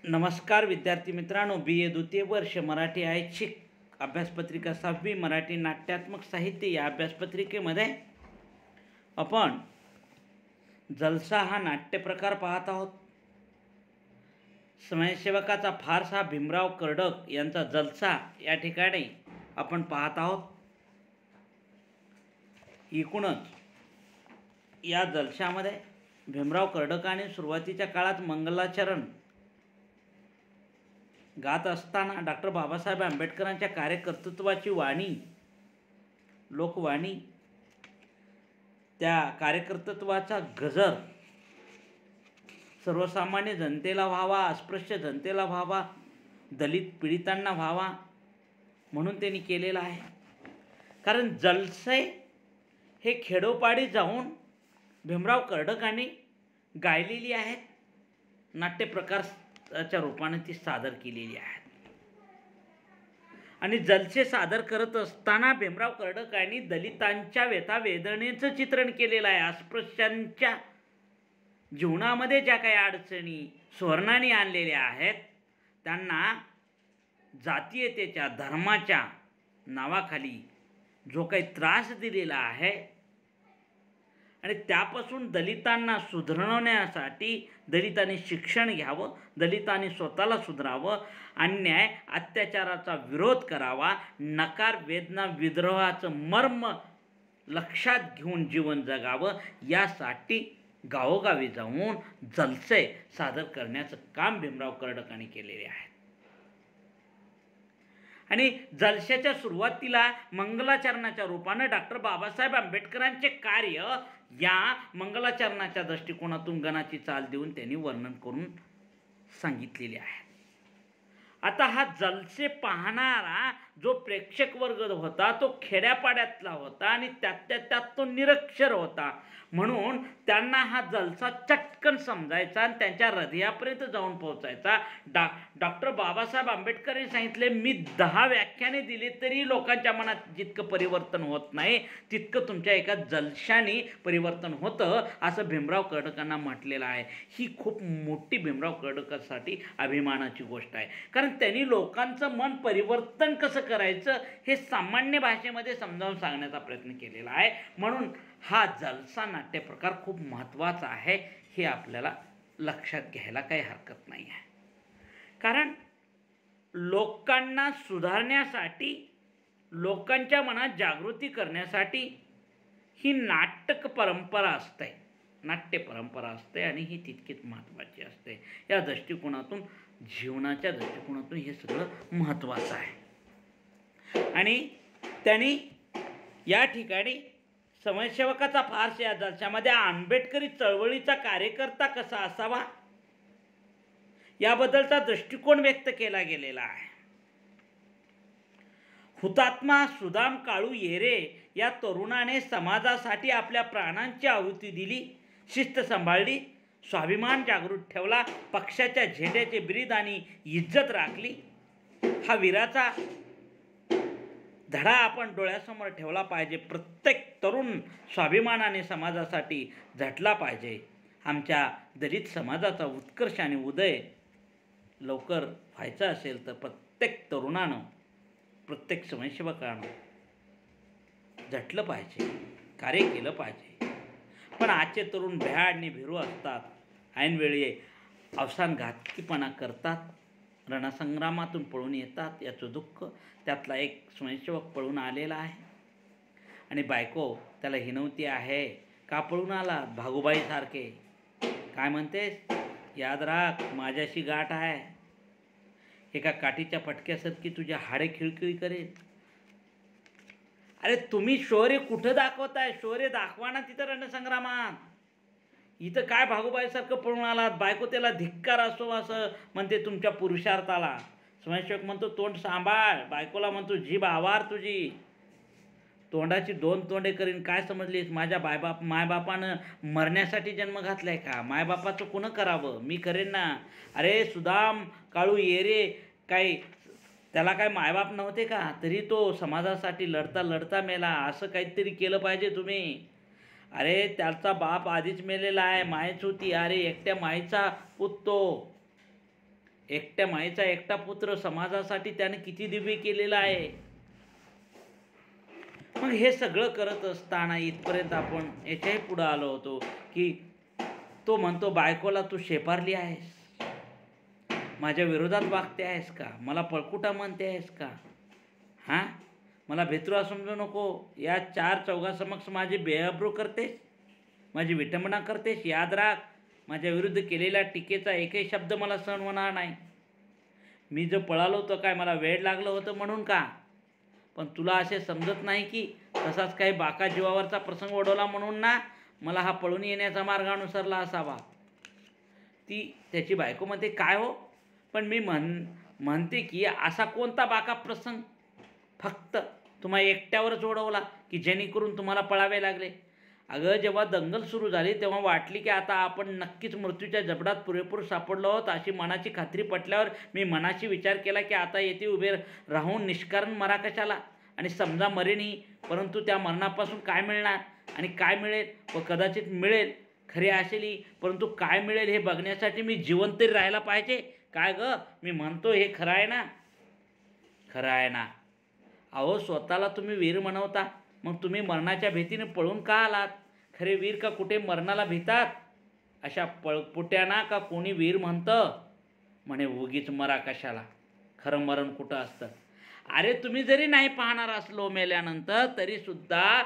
नमस्कार विद्यार्थी मित्रांनो, बी ए द्वितीय वर्ष मराठी ऐच्छिक अभ्यासपत्रिका 6वी मराठी नाट्यात्मक साहित्य या अभ्यासपत्रिकेमध्ये आपण जलसा हा नाट्यप्रकार पाहत आहोत. स्वयंसेवकाचा फारसा भीमराव कर्डक यांचा जलसा या ठिकाणी आपण पाहत आहोत. एकूणच या जलशामध्ये भीमराव कर्डकाने सुरुवातीच्या काळात मंगलाचरण गात असताना डॉक्टर बाबासाहेब आंबेडकरांच्या कार्यकर्तृत्वाची वाणी, लोकवाणी, त्या कार्यकर्तृत्वाचा गजर सर्वसामान्य जनतेला व्हावा, अस्पृश्य जनतेला व्हावा, दलित पीडितांना व्हावा म्हणून त्यांनी केलेला आहे. कारण जलसे हे खेडोपाडी जाऊन भीमराव कर्डकांनी गायलेली आहेत, नाट्यप्रकारच्या रूपाने ती सादर केलेली आहेत. आणि जलसे सादर करत असताना भीमराव कर्डकांनी दलितांच्या व्यथा वेदनेचं चित्रण केलेलं आहे. अस्पृश्यांच्या जीवनामध्ये ज्या काही अडचणी सुवर्णाने आणलेल्या आहेत, त्यांना जातीयतेच्या, धर्माच्या नावाखाली जो काही त्रास दिलेला आहे आणि त्यापासून दलितांना सुधारण्यासाठी दलितांनी शिक्षण घ्यावं, दलितांनी स्वतःला सुधारावं, अन्याय अत्याचाराचा विरोध करावा, नकार वेदना विद्रोहाचं मर्म लक्षात घेऊन जीवन जगावं, यासाठी गावोगावी जाऊन जलसे सादर करण्याचं काम भीमराव कर्डकांनी केलेले आहे. आणि जलशाच्या सुरुवातीला मंगलाचरणाच्या रूपानं डॉक्टर बाबासाहेब आंबेडकरांचे कार्य या मंगलाचरणाच्या दृष्टिकोनातून गणाची चाल देऊन त्यांनी वर्णन करून सांगितलेले आहे. आता हा जलसे पाहणारा जो प्रेक्षक वर्ग होता तो खेड्यापाड्यातला होता आणि त्यात तो निरक्षर होता, म्हणून त्यांना हा जलसा चटकन समजायचा आणि त्यांच्या हृदयापर्यंत जाऊन पोहोचायचा. डॉक्टर बाबासाहेब आंबेडकरांनी सांगितले, मी 10 व्याख्याने दिली तरी लोकांच्या मनात जितकं परिवर्तन होत नाही तितकं तुमच्या एका जलशाने परिवर्तन होतं, असं भीमराव कर्डकांना म्हटलेलं आहे. ही खूप मोठी भीमराव कर्डकांसाठी अभिमानाची गोष्ट आहे. कारण त्यांनी लोकांचं मन परिवर्तन कसं करायचं हे सामान्य भाषेमध्ये समजावून सांगण्याचा प्रयत्न केलेला आहे. म्हणून हा जलसा नाट्यप्रकार खूप महत्त्वाचा आहे, हे आपल्याला लक्षात घ्यायला काही हरकत नाही आहे. कारण लोकांना सुधारण्यासाठी, लोकांच्या मनात जागृती करण्यासाठी ही नाटक परंपरा असते, नाट्य परंपरा असते आणि ही तितकीच महत्त्वाची असते. या दृष्टिकोनातून, जीवनाच्या दृष्टिकोनातून हे सगळं महत्त्वाचं आहे. आणि त्यांनी या ठिकाणी स्वयंसेवकाचा फारसा या जलशामध्ये आंबेडकरी चळवळीचा कार्यकर्ता कसा असावा याबद्दलचा दृष्टिकोन व्यक्त केला गेलेला आहे. हुतात्मा सुदाम काळू येरे या तरुणाने समाजासाठी आपल्या प्राणांची आहुती दिली, शिस्त सांभाळली, स्वाभिमान जागृत ठेवला, पक्षाच्या झेंड्याचे ब्रीद आणि इज्जत राखली. हा वीराचा धडा आपण डोळ्यासमोर ठेवला पाहिजे. प्रत्येक तरुण स्वाभिमानाने समाजासाठी झटला पाहिजे. आमच्या दलित समाजाचा उत्कर्ष आणि उदय लवकर व्हायचा असेल तर प्रत्येक तरुणानं, प्रत्येक स्वयंसेवकानं झटलं पाहिजे, कार्य केलं पाहिजे. पण आजचे तरुण भ्याड आणि भीरू असतात, ऐनवेळी अवसानघातकीपणा करतात, रणसंग्रामातून पळून येतात. याचं दुःख त्यातला एक स्वयंसेवक पळून आलेला आहे आणि बायको त्याला हिनवती आहे, का पळून आला भागूबाईसारखे, काय म्हणतेस, याद राख माझ्याशी गाठ आहे, एका काठीच्या फटक्यासारखी तुझ्या हाडे खिळखिळी करेल. अरे तुम्ही शौर्य कुठं दाखवताय? शौर्य दाखवा ना तिथं रणसंग्रामात. इथं काय भागूबाईसारखं पळून आलात, बायको त्याला धिक्कार असो असं म्हणते तुमच्या पुरुषार्थाला. स्वयंसेवक म्हणतो तोंड सांभाळ, बायकोला म्हणतो जीभ आवार तुझी, तोंडाची 2 तोंडे करीन. काय समजलीस? माझ्या मायबापानं मरण्यासाठी जन्म घातलाय का? मायबापाचं कुणं करावं, मी करेन ना. अरे सुदाम काळू येरे काय त्याला काय मायबाप नव्हते का? तरी तो समाजासाठी लढता लढता मेला. असं काहीतरी केलं पाहिजे तुम्ही. अरे त्याचा बाप आधीच मेलेला आहे, मायच होती. अरे एकट्या माईचा पुत तो. एकट्या माईचा एकटा पुत्र समाजासाठी त्याने किती दिव्य केलेलं आहे. मग हे सगळं करत असताना इथपर्यंत आपण याच्याही पुढं आलो होतो की तो म्हणतो बायकोला तू शेपारली आहेस, माझ्या विरोधात वागते आहेस का, मला पळकुटा म्हणते आहेस का, हां मला भेत्रुआ समजू नको, या 4 चौघासमक्ष माझी बेअब्रू करतेस, माझी विटंबना करतेस. याद राख, माझ्या विरुद्ध केलेल्या टीकेचा एकही शब्द मला सहन होणार नाही. मी जो पळालो होतो काय मला वेळ लागलं होतं म्हणून का, पण तुला असे समजत नाही की तसाच काही बाका जीवावरचा प्रसंग ओढवला म्हणून ना मला हा पळून येण्याचा मार्ग अनुसरला असावा. ती त्याची बायको म्हणते काय हो, पण मी म्हणते की असा कोणता बाका प्रसंग फक्त तुम्हा एकट्यावरच ओढवला की जेणेकरून तुम्हाला पळावे लागले. अगं जेव्हा दंगल सुरू झाली तेव्हा वाटली की आता आपण नक्कीच मृत्यूच्या जबडात पुरेपूर सापडलो आहोत अशी मनाची खात्री पटल्यावर मी मनाशी विचार केला की आता येथे उभे राहून निष्कारण मरा कशाला, आणि समजा मरेनही परंतु त्या मरणापासून काय मिळणार आणि काय मिळेल, व कदाचित मिळेल खरे असेलही परंतु काय मिळेल हे बघण्यासाठी मी जिवंत तरी राहायला पाहिजे. काय ग मी म्हणतो हे खरं आहे ना, खरं आहे ना. अहो स्वतःला तुम्ही वीर म्हणवता, मग तुम्ही मरणाच्या भीतीने पळून का आलात. खरे वीर का कुठे मरणाला भीतात. अशा पळपुट्यांना का कोणी वीर म्हणतं. म्हणे उगीच मरा कशाला, खरं मरण कुठं असतं. अरे तुम्ही जरी नाही पाहणार असलो मेल्यानंतर तरीसुद्धा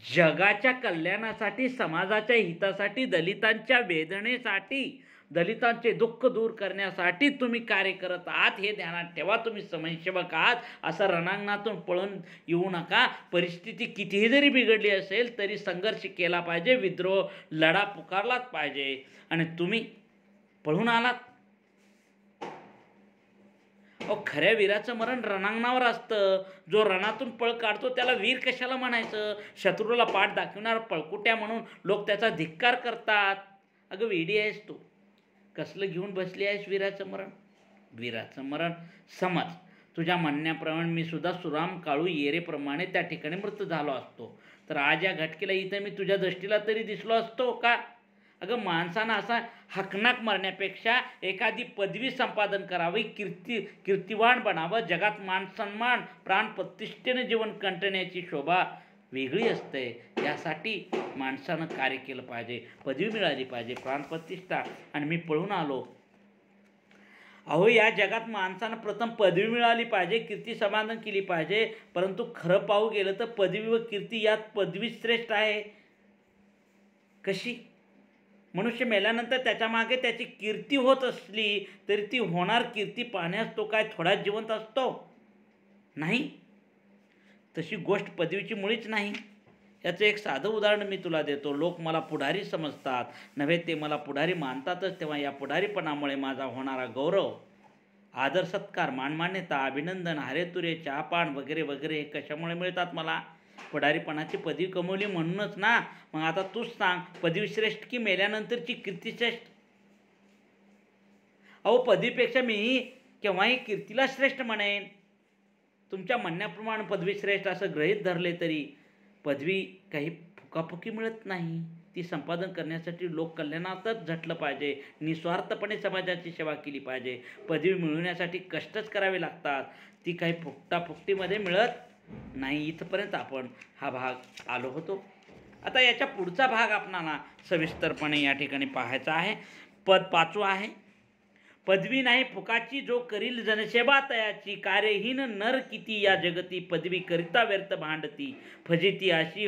जगाच्या कल्याणासाठी, समाजाच्या हितासाठी, दलितांच्या वेदनेसाठी, दलितांचे दुःख दूर करण्यासाठी तुम्ही कार्य करत आहात हे ध्यानात ठेवा. तुम्ही समाजसेवक आहात असं रणांगणातून पळून येऊ नका. परिस्थिती कितीही जरी बिघडली असेल तरी संघर्ष केला पाहिजे, विद्रोह लढा पुकारलाच पाहिजे. आणि तुम्ही पळून आलात. खऱ्या वीराचं मरण रणांगणावर असतं. जो रणातून पळ काढतो त्याला वीर कशाला म्हणायचं. शत्रूला पाठ दाखवणार पळकुट्या म्हणून लोक त्याचा धिक्कार करतात. अगं वेडी आहेस तू, कसलं घेऊन बसली आहेस वीराचं मरण. वीराचं मरण समज तुझ्या म्हणण्याप्रमाणे मी सुद्धा सुराम काळू येरेप्रमाणे त्या ठिकाणी मृत झालो असतो तर आज या घटकेला इथं मी तुझ्या दृष्टीला तरी दिसलो असतो का. अगं माणसानं असा हकनाक मरण्यापेक्षा एखादी पदवी संपादन करावी, कीर्तिवान बनावं, जगात मानसन्मान प्राणप्रतिष्ठेने जीवन कंटण्याची शोभा वेगळी असते. यासाठी माणसानं कार्य केलं पाहिजे, पदवी मिळाली पाहिजे, प्राणप्रतिष्ठा. आणि मी पळून आलो. अहो या जगात माणसानं प्रथम पदवी मिळाली पाहिजे, कीर्ती संपादन केली पाहिजे. परंतु खरं पाहू गेलं तर पदवी व कीर्ती यात पदवी श्रेष्ठ आहे. कशी. मनुष्य मेल्यानंतर त्याच्या मागे त्याची कीर्ती होत असली तरी ती होणार कीर्ती पाहण्यास तो काय थोडाच जिवंत असतो नाही. तशी गोष्ट पदवीची मुळीच नाही. याचं एक साधं उदाहरण मी तुला देतो. लोक मला पुढारी समजतात नव्हे, ते मला पुढारी मानतातच. तेव्हा या पुढारीपणामुळे माझा होणारा गौरव, आदर, सत्कार, मानमान्यता, अभिनंदन, हारेतुरे, चहापान वगैरे वगैरे हे कशामुळे मिळतात मला. पुढारीपणाची पदवी कमवली म्हणूनच ना. मग आता तूच सांग, पदवी श्रेष्ठ की मेल्यानंतरची कीर्ती श्रेष्ठ. अहो पदवीपेक्षा मी केव्हाही कीर्तीला श्रेष्ठ म्हणेन. तुमच्या म्हणण्याप्रमाणे पदवी श्रेष्ठ असं गृहीत धरले तरी पदवी काही फुकाफुकी मिळत नाही. ती संपादन करण्यासाठी लोक कल्याणातच झटलं पाहिजे, निस्वार्थपणे समाजाची सेवा केली पाहिजे. पदवी मिळवण्यासाठी कष्टच करावे लागतात, ती काही फुकटाफुकटीमध्ये मिळत नाही. इथपर्यंत आपण हा भाग आलो होतो. आता याच्या पुढचा भाग आपणाला सविस्तरपणे या ठिकाणी पाहायचा आहे. पद 5 आहे. पदवी नाही फुकाची जो करील जनसेवा तयाची, कार्यहीन नर किती या जगती, पदवी करिता व्यर्थ भांडती, फजिती अशी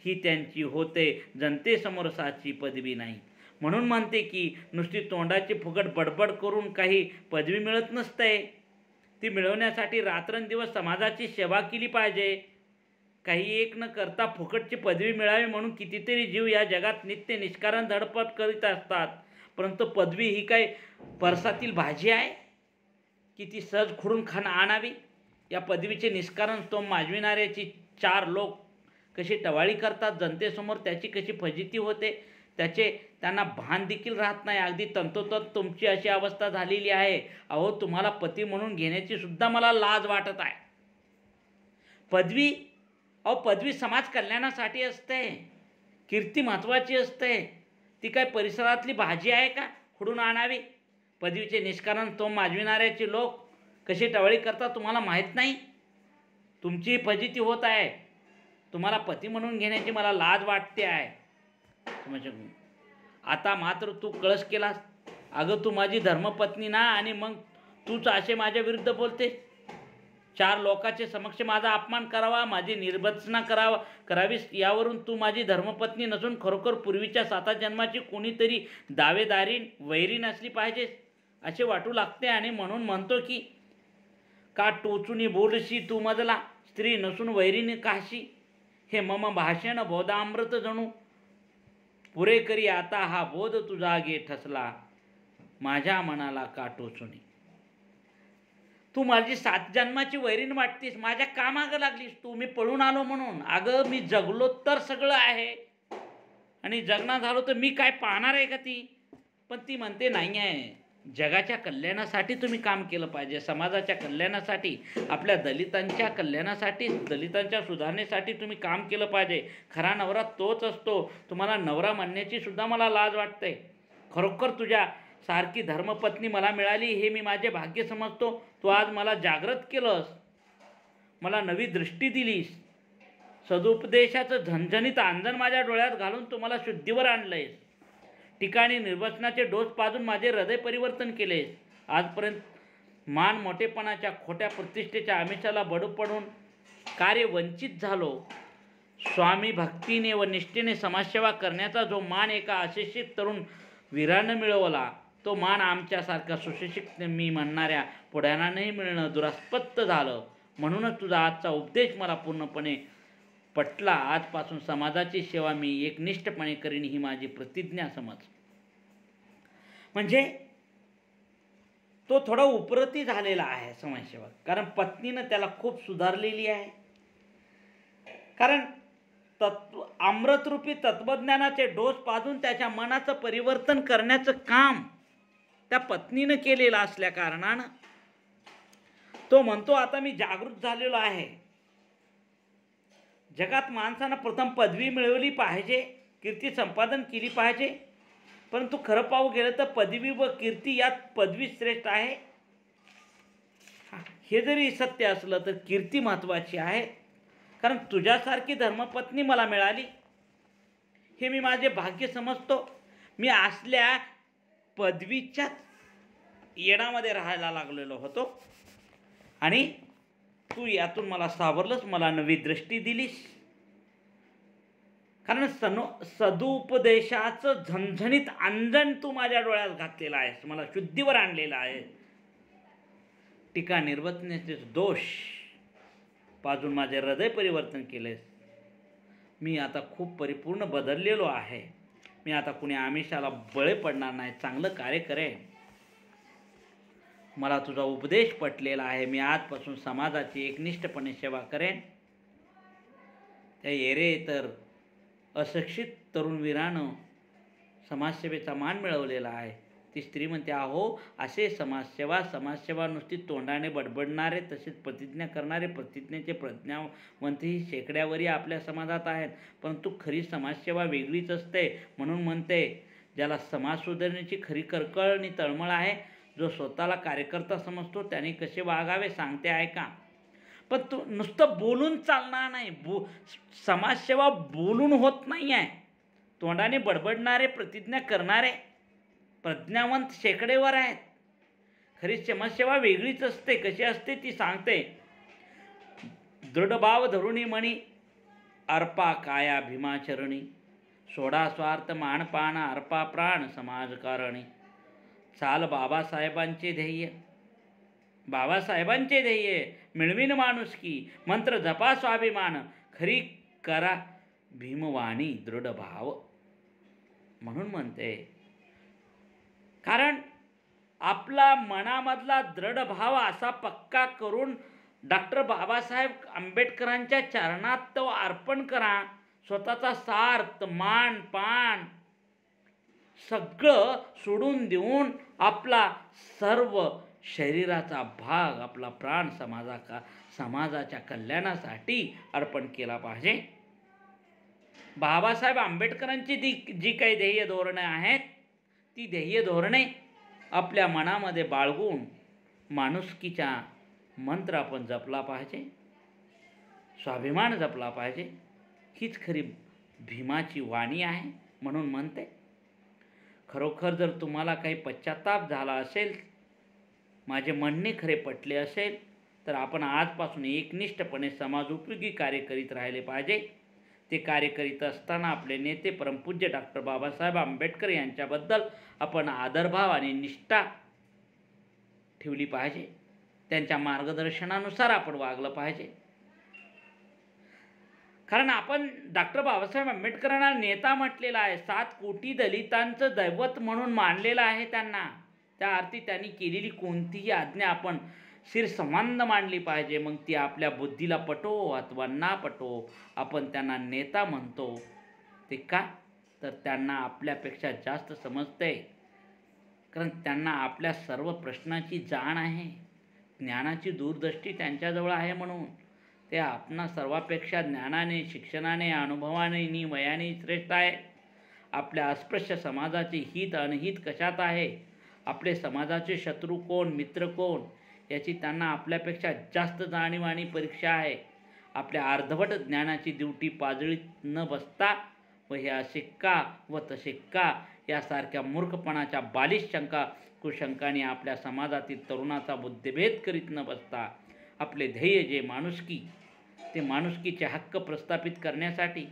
ही त्यांची होते, जनतेसमोर साची पदवी नाही. म्हणून म्हणते की नुसती तोंडाची फुकट बडबड करून काही पदवी मिळत नसते. ती मिळवण्यासाठी रात्रंदिवस समाजाची सेवा केली पाहिजे. काही एक न करता फुकटची पदवी मिळावी म्हणून कितीतरी जीव या जगात नित्य निष्कारण धडपड करीत असतात. परंतु पदवी ही काही परसातील भाजी आहे की ती सहज खुडून आणावी. या पदवीचे निष्कारण स्तोम माजविणाऱ्याची 4 लोक कशी टवाळी करतात, जनतेसमोर त्याची कशी फजिती होते त्याचे त्यांना भान देखील राहत नाही. अगदी तंतोतंत तुमची अशी अवस्था झालेली आहे. अहो तुम्हाला पती म्हणून घेण्याची सुद्धा मला लाज वाटत आहे. पदवी समाज कल्याणासाठी असते, कीर्ती महत्त्वाची असते. ती काय परिसरातली भाजी आहे का खुडून आणावी. पदवीचे निष्कारण तो माजविणाऱ्याचे लोक कशी टवाळी करतात तुम्हाला माहीत नाही? तुमची फजिती होत आहे. तुम्हाला पती म्हणून घेण्याची मला लाज वाटते आहे. आता मात्र तू कळस केलास. अगं तू माझी धर्मपत्नी ना, आणि मग तूच असे माझ्या विरुद्ध बोलते. 4 लोकांचे समक्ष माझा अपमान करावा, माझी निर्भत्सना करावीस, यावरून तू माझी धर्मपत्नी नसून खरोखर पूर्वीच्या 7 जन्माची कोणीतरी दावेदारीन वैरीण असली पाहिजेस असे वाटू लागते. आणि म्हणून म्हणतो की का टोचूनी बोलशी तू मजला, स्त्री नसून वैरीण काशी. हे मम भाषण बोधामृत जणू, पुरे करी आता हा बोध तुझा गे ठसला, माझ्या मनाला का टोचुनी. तू माझी 7 जन्माची वैरीण वाटतीस, माझ्या का मागं लागलीस तू? मी पळून आलो म्हणून? अगं मी जगलो तर सगळं आहे, आणि जगणार झालो तर मी काय पाहणार आहे का ती? पण ती म्हणते नाही आहे, जगाच्या कल्याणासाठी तुम्ही काम केलं पाहिजे, समाजाच्या कल्याणासाठी, आपल्या दलितांच्या कल्याणासाठी, दलितांच्या सुधारणेसाठी तुम्ही काम केलं पाहिजे. खरा नवरा तोच असतो. तुम्हाला नवरा म्हणण्याची सुद्धा मला लाज वाटते. खरोखर तुझ्या सारखी धर्मपत्नी मला मिळाली हे मी माझे भाग्य समजतो. तू आज मला जागृत केलंस, मला नवी दृष्टी दिलीस, सदुपदेशाचं झणझणीत आंजण माझ्या डोळ्यात घालून तुम्हाला शुद्धीवर आणलंयस. ठिकाणी निर्वचनाचे डोस पाजून माझे हृदय परिवर्तन केलेस. आजपर्यंत मान मोठेपणाच्या खोट्या प्रतिष्ठेच्या आमिषाला बडू पडून कार्य वंचित झालो. स्वामी भक्तीने व निष्ठेने समाजसेवा करण्याचा जो मान एका अशिक्षित तरुण वीरानं मिळवला, तो मान आमच्यासारख्या सुशिक्षित मी म्हणणाऱ्या पुढाऱ्यांनाही मिळणं दुरास्पद झालं. म्हणूनच तुझा आजचा उपदेश मला पूर्णपणे पटला. आजपासून समाजाची सेवा मी एकनिष्ठपणे करीन ही माझी प्रतिज्ञा समज. म्हणजे तो थोडा उपरती झालेला आहे समाजसेवक, कारण पत्नीनं त्याला खूप सुधारलेली आहे. कारण अमृतरूपी तत्वज्ञानाचे डोस पाजून त्याच्या मनाचं परिवर्तन करण्याचं काम त्या पत्नीनं केलेलं असल्या कारणानं तो म्हणतो आता मी जागृत झालेलो आहे. जगात माणसानं प्रथम पदवी मिळवली पाहिजे, कीर्ती संपादन केली पाहिजे. परंतु खरं पाहू गेलं तर पदवी व कीर्ती यात पदवी श्रेष्ठ आहे. हे जरी सत्य असलं तर कीर्ती महत्त्वाची आहे. कारण तुझ्यासारखी धर्मपत्नी मला मिळाली हे मी माझे भाग्य समजतो. मी असल्या पदवीच्याच येणामध्ये राहायला लागलेलो होतो, आणि तू यातून मला सावरलंस, मला नवी दृष्टी दिलीस. कारण सदुपदेशाचं झणझणीत आंजण तू माझ्या डोळ्यात घातलेलं आहेस, मला शुद्धीवर आणलेलं आहे. टीका निर्वचनाचे दोष पाजून माझे हृदय परिवर्तन केलेस. मी आता खूप परिपूर्ण बदललेलो आहे. मी आता कुणी आमिषाला बळी पडणार नाही, चांगलं कार्य करेन. मला तुझा उपदेश पटलेला आहे. मी आजपासून समाजाची एकनिष्ठपणे सेवा करेन. त्या येरे तर अशिक्षित तरुणवीरानं समाजसेवेचा मान मिळवलेला आहे. ती स्त्री म्हणते, अहो असे समाजसेवा नुसती तोंडाने बडबडणारे, तसेच प्रतिज्ञा करणारे, प्रतिज्ञेचे प्रज्ञावंतही शेकड्यावरही आपल्या समाजात आहेत. परंतु खरी समाजसेवा वेगळीच असते. म्हणून म्हणते, ज्याला समाज सुधारण्याची खरी कळकळ आणि तळमळ आहे, जो स्वतःला कार्यकर्ता समजतो, त्याने कसे वागावे सांगते ऐका. पण तू नुसतं बोलून चालणार नाही. समाजसेवा बोलून होत नाही आहे. तोंडाने बडबडणारे, प्रतिज्ञा करणारे प्रज्ञावंत शेकडेवर आहेत. खरी समाजसेवा वेगळीच असते. कशी असते ती सांगते. दृढभाव धरुणी म्हणी, अर्पा काया भीमाचरणी, सोडा स्वार्थ मानपान, अर्पा प्राण समाजकारणी. चाल बाबासाहेबांचे ध्येय, बाबासाहेबांचे ध्येय मिळवीन माणुसकी, मंत्र जपा स्वाभिमान, खरी करा भीमवाणी दृढ भाव. म्हणून म्हणते, कारण आपला मनामधला दृढ भाव असा पक्का करून डॉक्टर बाबासाहेब आंबेडकरांच्या चरणात तो अर्पण करा. स्वतःचा स्वार्थ, मान पान सगळं सोडून देऊन आपला सर्व शरीराचा भाग, आपला प्राण समाजाच्या कल्याणासाठी अर्पण केला पाहिजे. बाबासाहेब आंबेडकरांची जी काही ध्येय धोरणे आहेत, ती ध्येय धोरणे आपल्या मनामध्ये बाळगून माणुसकीचा मंत्र आपण जपला पाहिजे, स्वाभिमान जपला पाहिजे. हीच खरी भीमाची वाणी आहे. म्हणून म्हणते, खरोखर जर तुम्हाला काही पश्चाताप झाला असेल, माझे म्हणणे खरे पटले असेल, तर आपण आजपासून एकनिष्ठपणे समाजोपयोगी कार्य करीत राहिले पाहिजे. ते कार्य करीत असताना आपले नेते परमपूज्य डॉक्टर बाबासाहेब आंबेडकर यांच्याबद्दल आपण आदरभाव आणि निष्ठा ठेवली पाहिजे. त्यांच्या मार्गदर्शनानुसार आपण वागलं पाहिजे. कारण आपण डॉक्टर बाबासाहेब आंबेडकरांना नेता म्हटलेला आहे. 7 कोटी दलितांचं दैवत म्हणून मानलेलं आहे त्यांना. त्या अर्थी त्यांनी केलेली कोणतीही आज्ञा आपण शिरसंवाद मानली पाहिजे. मग ती आपल्या बुद्धीला पटो अथवा ना पटो, आपण त्यांना नेता म्हणतो. ते का? तर त्यांना आपल्यापेक्षा जास्त समजते. कारण त्यांना आपल्या सर्व प्रश्नाची जाण आहे. ज्ञानाची दूरदृष्टी त्यांच्याजवळ आहे. म्हणून ते आपणा सर्वापेक्षा ज्ञानाने, शिक्षणाने, अनुभवाने आणि वयाने श्रेष्ठ आहे. आपल्या अस्पृश्य समाजाचे हित अनहित कशात आहे, आपले समाजाचे शत्रू कोण, मित्र कोण, याची त्यांना आपल्यापेक्षा जास्त जाणीव आणि परीक्षा आहे. आपल्या अर्धवट ज्ञानाची ड्युटी पाजळीत न बसता व हे असे का व तसे का यासारख्या मूर्खपणाच्या बालिश शंका कुशंकाने आपल्या समाजातील तरुणाचा बुद्धिभेद करीत न बसता आपले ध्येय जे माणुसकी, ते माणुसकीचे हक्क प्रस्थापित करण्यासाठी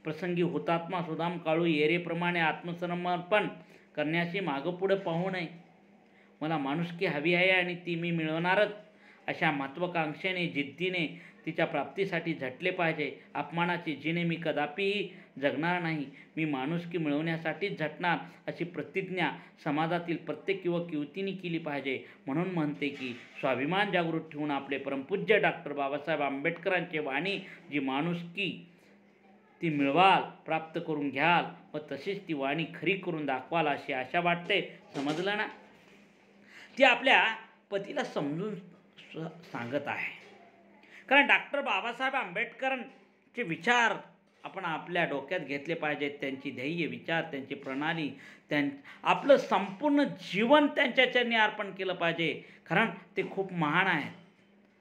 प्रसंगी हुतात्मा सुदाम काळू येरेप्रमाणे आत्मसमर्पण करण्याची मागंपुढं पाहू नये. मला माणुसकी हवी आहे आणि ती मी मिळवणारच अशा महत्त्वाकांक्षेने, जिद्दीने तिच्या प्राप्तीसाठी झटले पाहिजे. अपमानाची जिने मी कदापिही जगणार नाही. मी माणुसकी मिळवण्यासाठीच झटणार अशी प्रतिज्ञा समाजातील प्रत्येक युवक युवतींनी केली पाहिजे. म्हणून म्हणते की स्वाभिमान जागृत ठेवून आपले परमपूज्य डॉक्टर बाबासाहेब आंबेडकरांची वाणी जी माणुसकी ती मिळवाल, प्राप्त करून घ्याल व तशीच ती वाणी खरी करून दाखवाल अशी आशा वाटते. समजलं ना? ती आपल्या पतीला समजून सांगत आहे. कारण डॉक्टर बाबासाहेब आंबेडकरांचे विचार आपण आपल्या डोक्यात घेतले पाहिजेत. त्यांची ध्येय, विचार, त्यांची प्रणाली, आपलं संपूर्ण जीवन त्यांच्या चरणी अर्पण केलं पाहिजे. कारण ते खूप महान आहेत.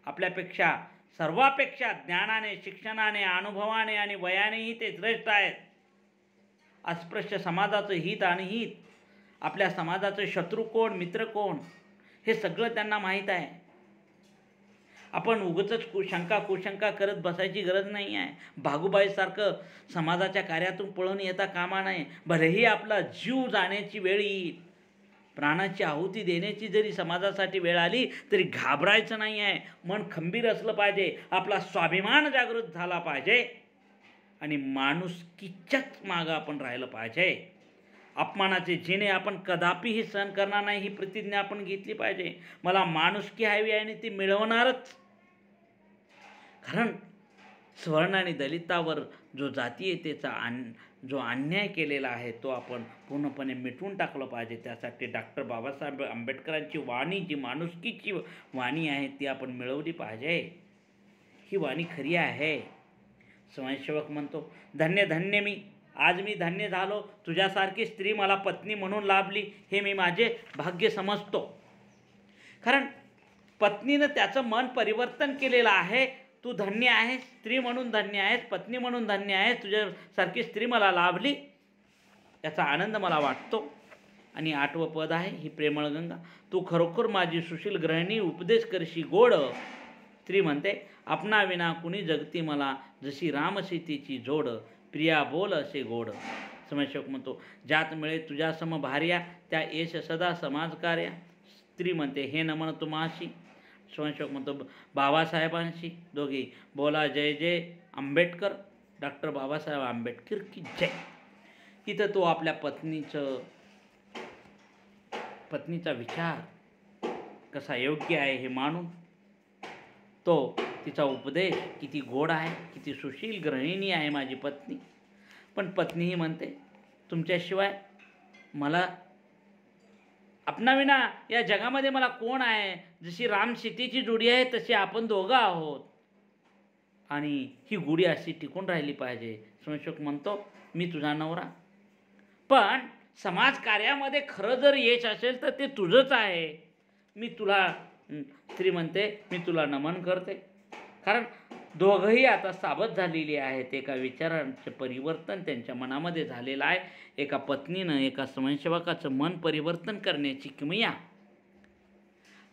आपल्यापेक्षा सर्वापेक्षा ज्ञानाने, शिक्षणाने, अनुभवाने आणि वयानेही ते श्रेष्ठ आहेत. अस्पृश्य समाजाचं हित आणि हित, आपल्या समाजाचे शत्रू कोण, मित्र कोण, हे सगळं त्यांना माहीत आहे. आपण उगाचच शंका कुशंका करत बसायची गरज नाही आहे. भागूबाईसारखं समाजाच्या कार्यातून पळून येता कामा नये. भलेही आपला जीव जाण्याची वेळ येईल, प्राणाची आहुती देण्याची जरी समाजासाठी वेळ आली तरी घाबरायचं नाही आहे. मन खंबीर असलं पाहिजे. आपला स्वाभिमान जागृत झाला पाहिजे आणि माणुसकीच्याच मागं आपण राहिलं पाहिजे. अपमानाचे जिने आपण कदापिही सहन करणार नाही ही प्रतिज्ञा आपण घेतली पाहिजे. मला माणुसकी हवी आहे आणि ती मिळवणारच. कारण सवर्ण आणि दलितावर जो जातीयतेचा जो अन्याय केलेला आहे तो आपण पूर्णपणे मिटवून टाकलं पाहिजे. त्यासाठी डॉक्टर बाबासाहेब आंबेडकरांची वाणी जी माणुसकीची वाणी आहे ती आपण मिळवली पाहिजे. ही वाणी खरी आहे. स्वयंसेवक म्हणतो, धन्य धन्य मी, आज मी धन्य झालो. तुझ्यासारखी स्त्री मला पत्नी म्हणून लाभली हे मी माझे भाग्य समजतो. कारण पत्नीनं त्याचं मन परिवर्तन केलेलं आहे. तू धन्य आहेस, स्त्री म्हणून धन्य आहेस, पत्नी म्हणून धन्य आहेस. तुझ्यासारखी स्त्री मला लाभली याचा आनंद मला वाटतो. आणि 8वं पद आहे, ही प्रेमळ गंगा. तू खरोखर माझी सुशील गृहिणी, उपदेश करशी गोड. स्त्री म्हणते, आपणा विना कुणी जगती मला, जशी रामसीतेची जोड. प्रिया बोल असे गोड. समयसेवक म्हणतो, ज्यात मिळे तुझ्या सम भार्या, त्या येश सदा समाजकार्या. स्त्री म्हणते, हे नमन तुम्हाशी. स्वयंसेवक म्हणतो, बाबासाहेबांशी. दोघे बोला जय जय आंबेडकर, डॉक्टर बाबासाहेब आंबेडकर की जय. इथं तो आपल्या पत्नीचा विचार कसा योग्य आहे हे मानून तो तिचा उपदेश किती गोड आहे, किती सुशील गृहिणी आहे माझी पत्नी. पण पत्नीही म्हणते, तुमच्याशिवाय मला आपणाविना या जगामध्ये मला कोण आहे. जशी राम सीतेची जोडी आहे तशी आपण दोघं आहोत आणि ही गुढी अशी टिकून राहिली पाहिजे. स्वयंसेवक म्हणतो, मी तुझा नवरा. पण समाजकार्यामध्ये खरं जर यश असेल तर ते तुझंच आहे. मी तुला स्त्री म्हणते, मी तुला नमन करते. कारण दोघंही आता सावध झालेली आहेत. एका विचारांचे परिवर्तन त्यांच्या मनामध्ये झालेलं आहे. एका पत्नीनं एका स्वयंसेवकाचं मन परिवर्तन करण्याची किमया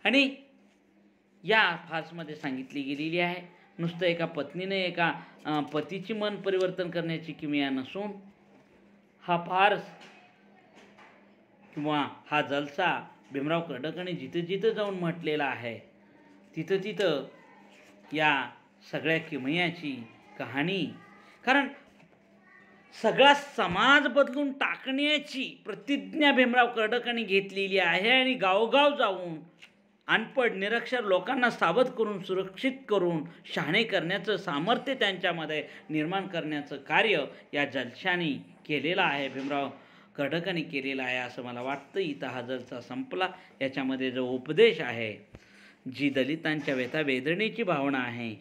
आणि या फार्समध्ये सांगितली गेलेली आहे. नुसतं एका पत्नीने एका पतीची मन परिवर्तन करण्याची किमया नसून हा फार्स किंवा हा जलसा भीमराव कर्डकांनी जिथं जिथं जाऊन म्हटलेला आहे, तिथं तिथं या सगळ्या किमयाची कहाणी, कारण सगळा समाज बदलून टाकण्याची प्रतिज्ञा भीमराव कर्डकांनी घेतलेली आहे आणि गावोगाव जाऊन अनपढ निरक्षर लोकांना सावध करून, सुरक्षित करून, शहाणे करण्याचं सामर्थ्य त्यांच्यामध्ये निर्माण करण्याचं कार्य या जलशाने केलेलं आहे, भीमराव कर्डकांनी केलेला आहे असं मला वाटतं. इथं हा जलसा संपला. याच्यामध्ये जो उपदेश आहे, जी दलितांच्या व्यथा वेदनेची भावना आहे,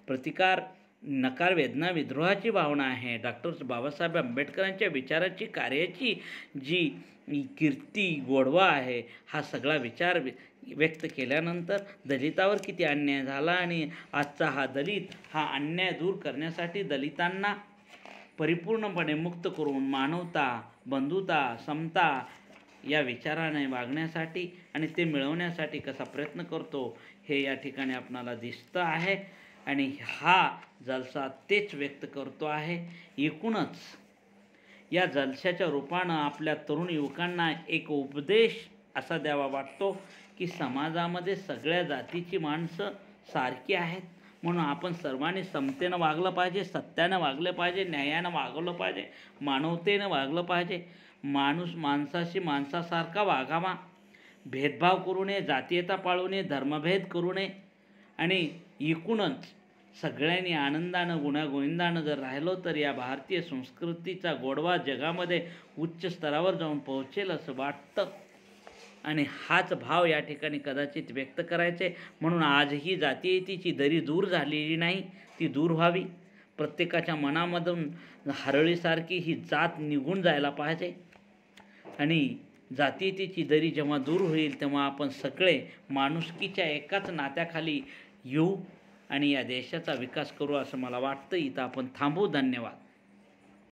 प्रतिकार नकार वेदना विद्रोहाची भावना आहे, डॉक्टर बाबासाहेब आंबेडकरांच्या विचाराची कार्याची जी कीर्ती गोडवा आहे, हा सगळा विचार व्यक्त केल्यानंतर दलितावर किती अन्याय झाला आणि आजचा हा दलित हा अन्याय दूर करण्यासाठी दलितांना परिपूर्णपणे मुक्त करून मानवता, बंधुता, समता या विचाराने वागण्यासाठी आणि ते मिळवण्यासाठी कसा प्रयत्न करतो हे या ठिकाणी आपणाला दिसतं आहे आणि हा जलसा तेच व्यक्त करतो आहे. एकूणच या जलशाच्या रूपानं आपल्या तरुण युवकांना एक उपदेश असा द्यावा वाटतो की समाजामध्ये सगळ्या जातीची माणसं सारखी आहेत, म्हणून आपण सर्वांनी समतेनं वागलं पाहिजे, सत्यानं वागलं पाहिजे, न्यायानं वागवलं पाहिजे, मानवतेनं वागलं पाहिजे. माणूस माणसाशी माणसासारखा वागावा, भेदभाव करू नये, जातीयता पाळू नये, धर्मभेद करू नये आणि एकूणच सगळ्यांनी आनंदानं गुण्यागोविंदानं जर राहिलो तर या भारतीय संस्कृतीचा गोडवा जगामध्ये उच्च स्तरावर जाऊन पोहोचेल असं वाटतं आणि हाच भाव या ठिकाणी कदाचित व्यक्त करायचे. म्हणून आजही जातीयतेची दरी दूर झालेली नाही, ती दूर व्हावी. प्रत्येकाच्या मनामधून हरळीसारखी ही जात निघून जायला पाहिजे आणि जातीयतेची दरी जेव्हा दूर होईल तेव्हा आपण सगळे माणुसकीच्या एकाच नात्याखाली येऊ आणि या देशाचा विकास करू असं मला वाटतं. इथं आपण थांबू. धन्यवाद.